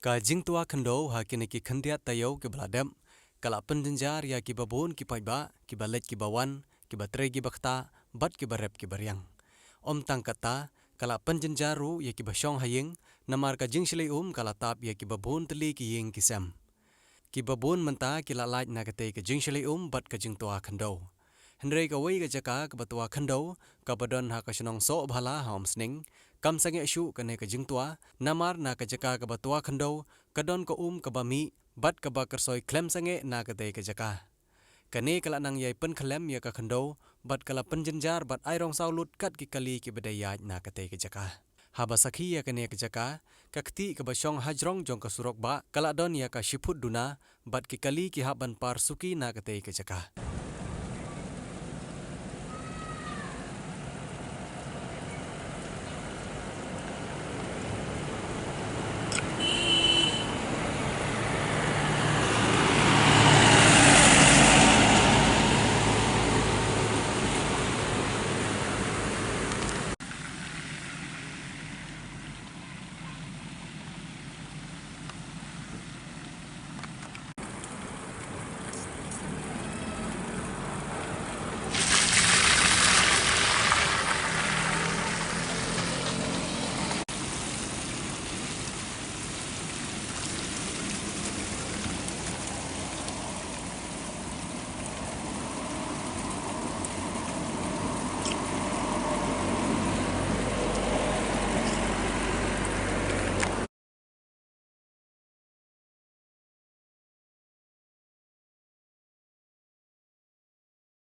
Ka jing tua khando ha kini ki khandia tayo ke bladem kala penjenjar ya ki babon ki paiba ki balet ki bawan ki batre ki bakta bat ki barep ki baryang om tang kata kala penjenjaru ya ki basyong haying namar ka jing shlei kala tap ya ki babon teli ki ying ki sam ki babon menta ki la laj na kate ka jing shlei bat ka jing tua khando Hendrei ka wei ka jaka ka batua khando ka badon ha ka shnong so bhala ha om sning kam sange shu ka ne ka jing tua namar na ka jaka ka batua khando ka don ka ka bami bat ka ba kersoi klem sange na ka te ka jaka kane kala nang yai pen klem ya ka khando bat kala penjenjar bat ai rong sau lut kat ki kali ki bedaya na ka te ka jaka haba sakhi ya kane ka jaka ka kti ka basyong hajrong jong ka surok ba kala don ya ka shiput duna bat ki kali ki haban par suki na ka te ka jaka